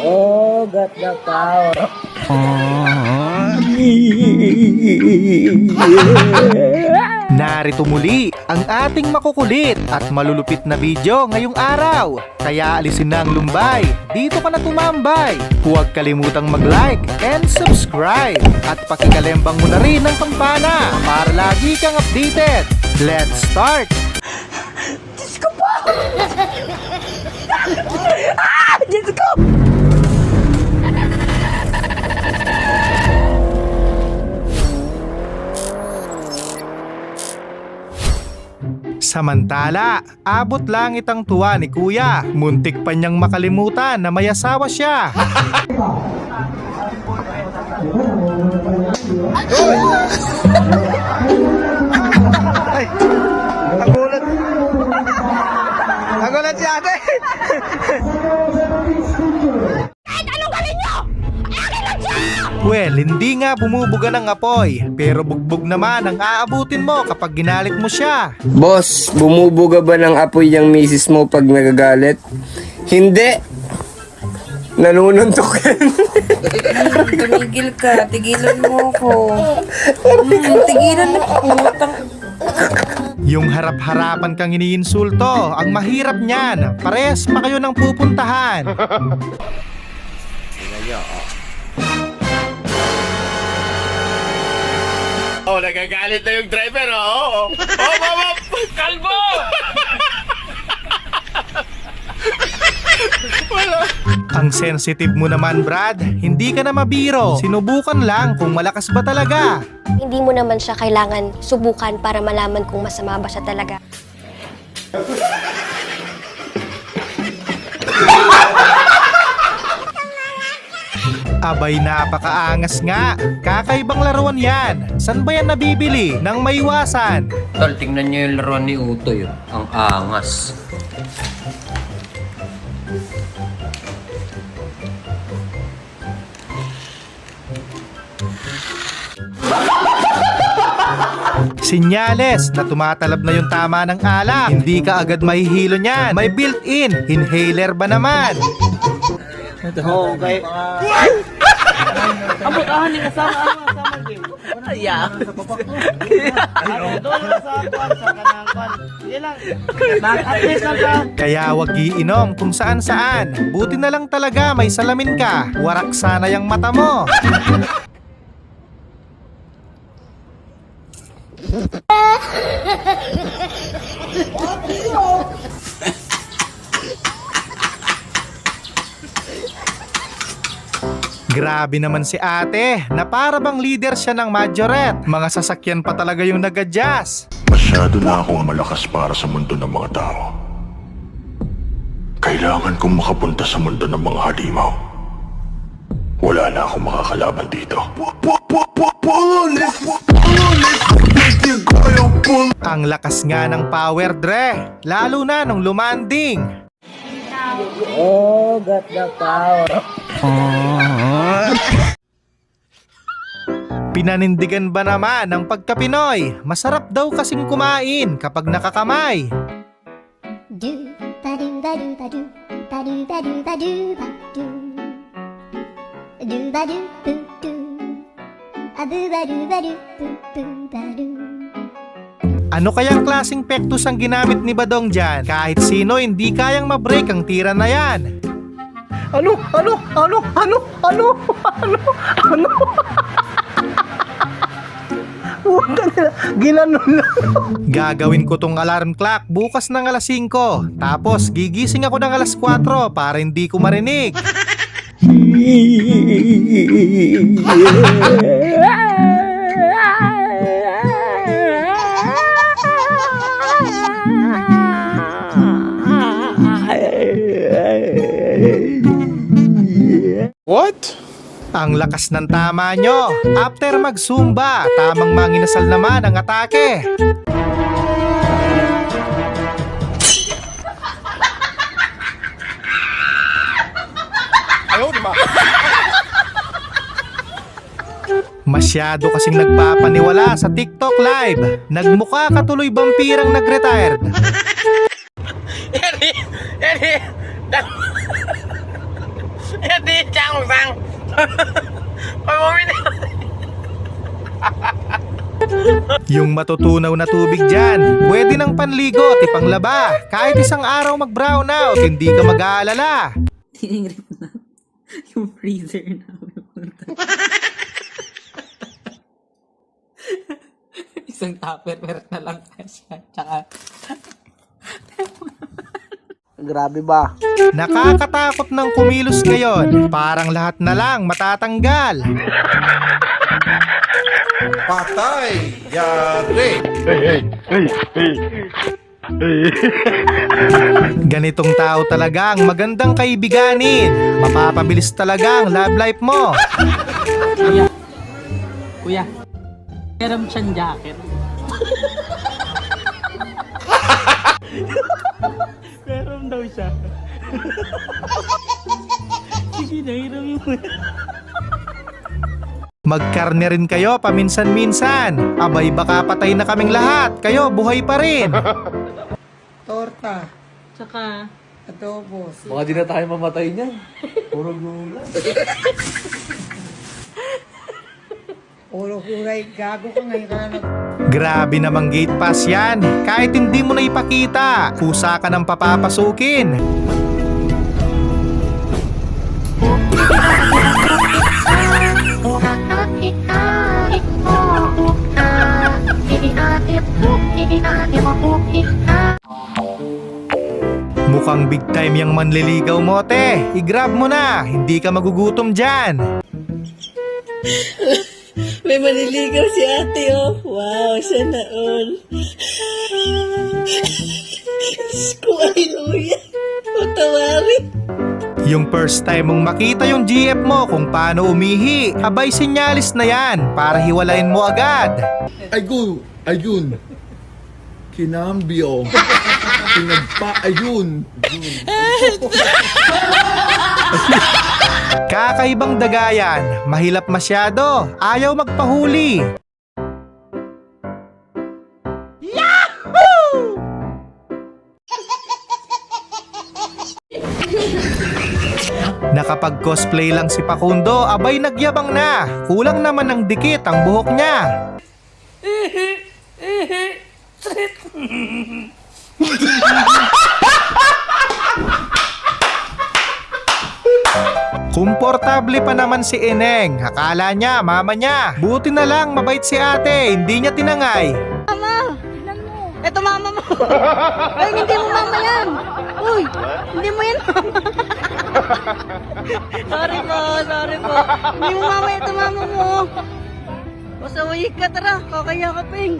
Oh, got the power. Narito muli ang ating makukulit at malulupit na video ngayong araw. Kaya alisin na ang lumbay, dito ka na tumambay. Huwag kalimutang mag-like and subscribe. At pakikalembang mo na rin ang kampana para lagi kang updated. Let's start! Diyos ko po! Diyos ko! Samantala, abot langit ang tuwa ni Kuya. Muntik pa niyang makalimutan na may asawa siya. Ay, nagulat. Nagulat si ate. Well, hindi nga bumubuga ng apoy, pero bugbog naman ang aabutin mo kapag ginalit mo siya. Boss, bumubuga ba ng apoy yung misis mo pag nagagalit? Hindi! Nanununtok yan. Tumigil ka, tigilan mo ko. Tigilan mo ko. Yung harap-harapan kang iniinsulto, ang mahirap niyan. Parehas pa kayo ng pupuntahan. Oh, nagagalit na yung driver, oh. Oh, kalbo! Ang sensitive mo naman, Brad. Hindi ka na mabiro. Sinubukan lang kung malakas ba talaga. Hindi mo naman siya kailangan subukan para malaman kung masama ba siya talaga. Abay, napakaangas nga. Kakaibang laruan yan. San ba yan nabibili? Nang maiwasan. Tol, tingnan nyo yung laruan ni Utoy. Ang angas. Sinyales na tumatalab na yung tama ng alak. Hindi ka agad mahihilo niyan. May built-in. Inhaler ba naman? Oh, okay. Ang butahan ni kasama game. Yeah. Doon sa kanangkan. Yan lang. At least lang ka. Kaya wag iinom kung saan-saan. Buti na lang talaga may salamin ka. Warak sana yung mata mo. Grabe naman si ate, na para bang leader siya ng majorette. Mga sasakyan pa talaga yung nag-adjust. Masyado na akong malakas para sa mundo ng mga tao. Kailangan kong makapunta sa mundo ng mga halimaw. Wala na akong makakalaban dito. Ang lakas nga ng power, Dre. Lalo na nung lumanding. Oh, got the power. Pinanindigan ba naman ng pagka-Pinoy? Masarap daw kasing kumain kapag nakakamay. Do ba do ba do ba do ba do ba do ba do ba do do ba do boo do a boo ba do ba do boo boo ba do. Ano kayang klaseng pektus ang ginamit ni Badong dyan? Kahit sino hindi kayang mabreak ang tira na yan. Ano? Puta nila, ginanon lang. Gagawin ko tong alarm clock bukas ng alas 5. Tapos gigising ako ng alas 4 para hindi ko marinig. What? Ang lakas ng tama nyo. After mag-zumba, tamang manginasal naman ang atake. Ayaw, di ba? Masyado kasing nagpapaniwala sa TikTok live. Nagmukha ka tuloy vampirang nag-retired. Yung matutunaw na tubig dyan, pwede ng panligo at ipanglaba. Kahit isang araw mag-brown out, hindi ka mag-aalala. Tinigrit na yung freezer namin. Isang tupperware na lang siya. Tsaka Grabe ba? Nakakatakot ng kumilos ngayon. Parang lahat na lang matatanggal. Patay! Yari! Ganitong tao talaga ang magandang kaibiganin. Mapapabilis talaga ang love life mo. Kuya, meron siyang jacket. Meron daw siya. Sige na, hiram mo. Magkarne rin kayo paminsan-minsan. Abay baka patay na kaming lahat. Kayo buhay pa rin. Torta. Tsaka adobo. Baka di na tayo mamatay niyan. Puro gulay. Puro kulay. Gago ka ngayon ka na. Grabe namang gate pass yan. Kahit hindi mo na ipakita, kusa ka ng papapasukin. Mukhang big time yung manliligaw mo, te. I-grab mo na, hindi ka magugutom dyan. may maniligaw si ate, oh. Wow, sana all. Ko ay luya. Matawari. Yung first time mong makita yung GF mo kung paano umihi, abay sinyalis na yan para hiwalayin mo agad. Ayun. Kinambyo. Ayun. Kakaibang dagayan, mahilap masyado, ayaw magpahuli. Nakapag-cosplay lang si Pakundo, abay nagyabang na. Kulang naman ng dikit ang buhok niya. Komportable pa naman si Eneng. Akala niya, mama niya. Buti na lang, mabait si ate. Hindi niya tinangay. Eto mama mo. Ay, hindi mo mama yan. Uy, hindi mo yan mama. sorry po. Hindi mo mama, ito mama mo. Masaway ka, tara. Kakaya ka, Ping.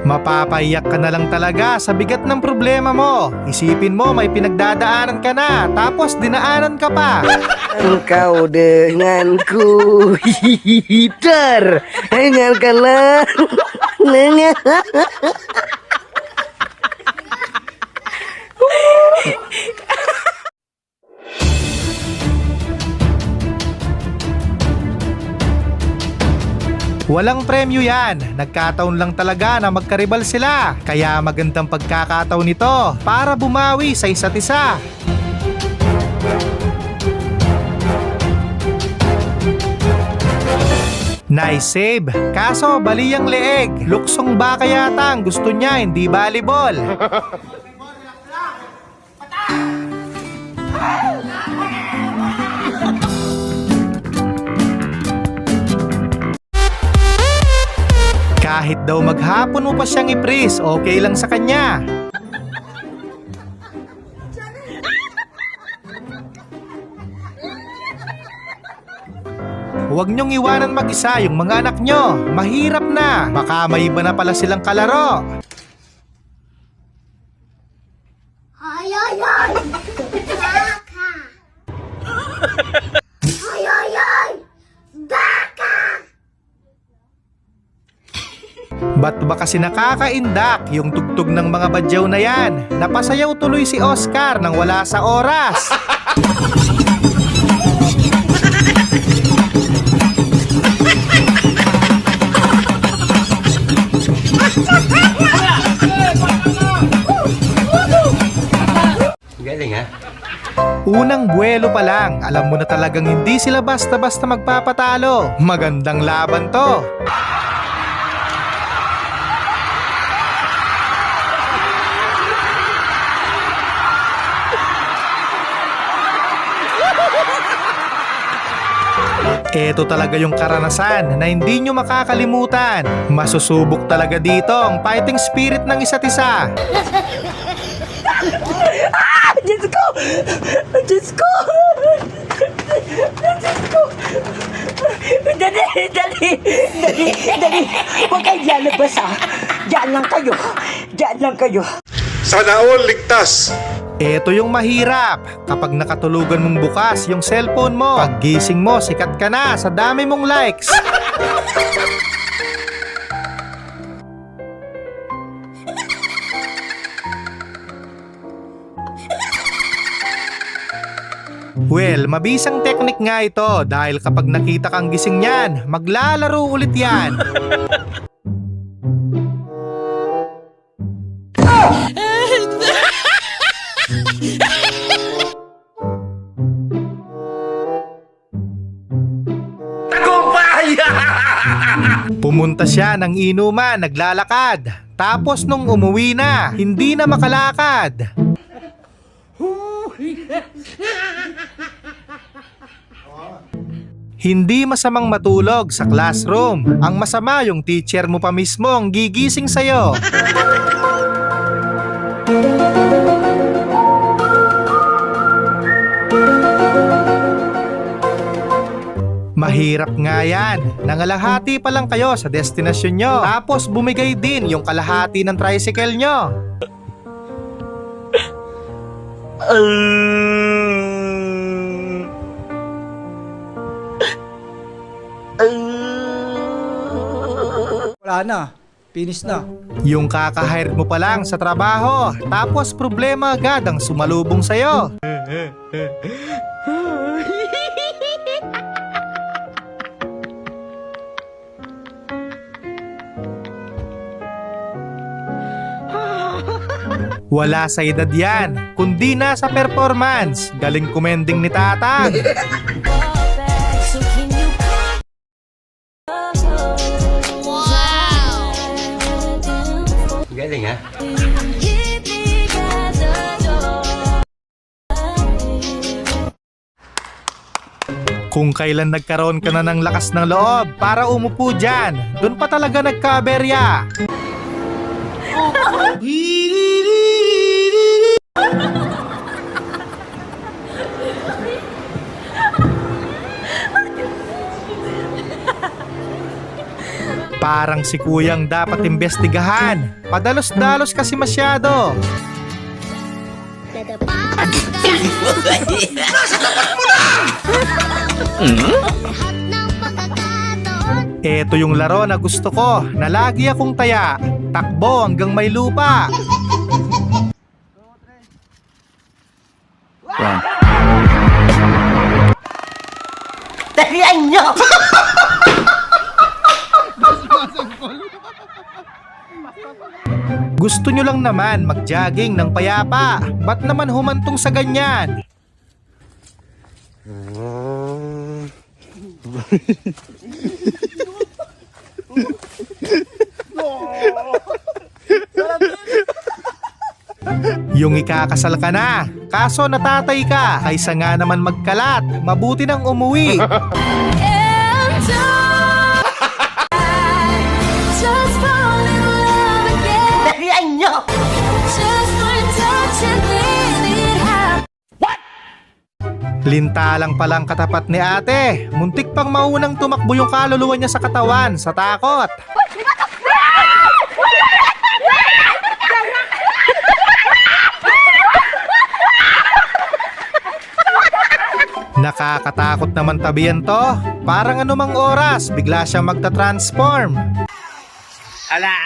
Mapapaiyak ka na lang talaga sa bigat ng problema mo. Isipin mo may pinagdadaanan ka na, tapos dinaanan ka pa. Engkau denganku. Hihihitar. Dengarkanlah. Walang premyo yan. Nagkataon lang talaga na magkaribal sila. Kaya magandang pagkakataon nito para bumawi sa isa't isa. Nice save. Kaso bali ang leeg. Luksong baka yata ang gusto niya, hindi volleyball. Kahit daw maghapon mo pa siyang i-freeze, okay lang sa kanya. Huwag niyong iwanan mag-isa yung mga anak niyo. Mahirap na. Baka may iba na pala silang kalaro. Ay, ay, ay! Baka! Ay, ay, ay! Baka! Ba't ba kasi nakakaindak yung tugtog ng mga badyaw na yan? Napasayaw tuloy si Oscar nang wala sa oras. Galing ha? Unang buwelo pa lang, alam mo na talagang hindi sila basta-basta magpapatalo. Magandang laban to. Ito talaga yung karanasan na hindi nyo makakalimutan. Masusubok talaga dito ang fighting spirit ng isa't isa. Diyos ko! Diyos ko! Diyos ko! Dali! Huwag kayo lalabas ha! Diyan lang kayo! Sana all ligtas! Ito yung mahirap. Kapag nakatulugan mong bukas yung cellphone mo, paggising mo, sikat ka na sa dami mong likes. Well, mabisang teknik nga ito dahil kapag nakita kang gising niyan, maglalaro ulit yan. Pumunta siya ng inuman, naglalakad. Tapos nung umuwi na, hindi na makalakad. Hindi masamang matulog sa classroom. Ang masama yung teacher mo pa mismo ang gigising sa'yo. Mahirap nga yan. Nangalahati pa lang kayo sa destinasyon nyo. Tapos bumigay din yung kalahati ng tricycle nyo. Wala na. Finish na. Yung kaka-hire mo pa lang sa trabaho. Tapos problema agad ang sumalubong sa'yo. Wala sa edad yan, kundi nasa performance. Galing kumending ni Tatang. Galing ha? Kung kailan nagkaroon ka na ng lakas ng loob para umupo dyan, dun pa talaga nagkaberya. Parang si Kuyang dapat imbestigahan. Padalos-dalos kasi masyado. Ito yung laro na gusto ko, na lagi akong taya. Takbo hanggang may lupa. Talian nyo! Gusto nyo lang naman mag-jogging ng payapa. Ba't naman humantong sa ganyan? Yung ikakasal ka na, kaso natatay ka. Kaysa nga naman magkalat, mabuti nang umuwi. Talian nyo! Linta lang palang katapat ni ate. Muntik pang maunang tumakbo yung kaluluwa niya sa katawan sa takot. Nakakatakot naman tabihan to. Parang anumang oras, bigla siyang magta-transform. Ala!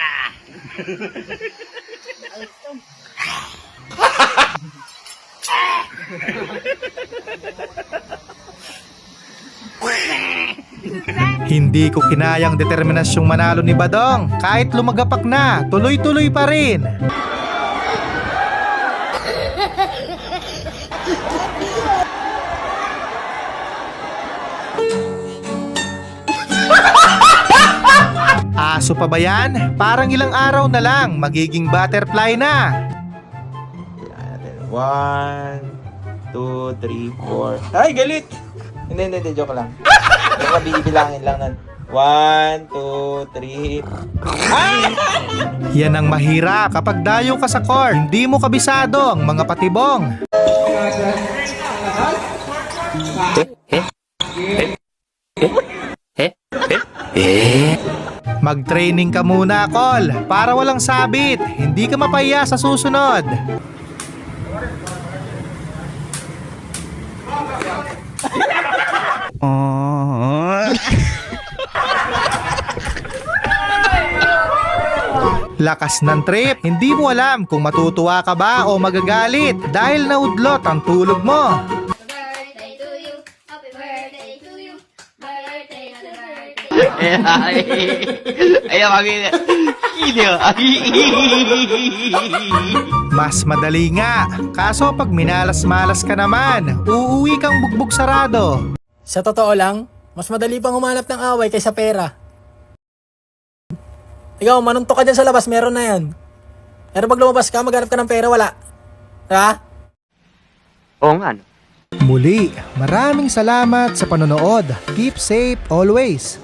Hindi ko kinayang determinasyong manalo ni Badong. Kahit lumagapak na, tuloy-tuloy pa rin. Aso pa ba yan? Parang ilang araw na lang, magiging butterfly na. 1, 2, 3, 4. Ay, galit! Hindi, joke lang. Baka bibilangin lang nun. 1, 2, 3. Yan ang mahira kapag dayo ka sa court. Hindi mo kabisado ang mga patibong. Mag-training ka muna, Col, para walang sabit. Hindi ka mapahiya sa susunod. Lakas ng trip, hindi mo alam kung matutuwa ka ba o magagalit dahil naudlot ang tulog mo. Birthday to you, happy birthday to you, birthday, happy birthday. Mas madali nga, kaso pag minalas-malas ka naman, uuwi kang bugbog sarado. Sa totoo lang, mas madali pang humanap ng away kaysa pera. Ikaw, manuntok ka dyan sa labas, meron na yan. Pero pag lumabas ka, maghanap ka ng pera, wala. Ha? Oo nga, no? Muli, maraming salamat sa panonood. Keep safe always.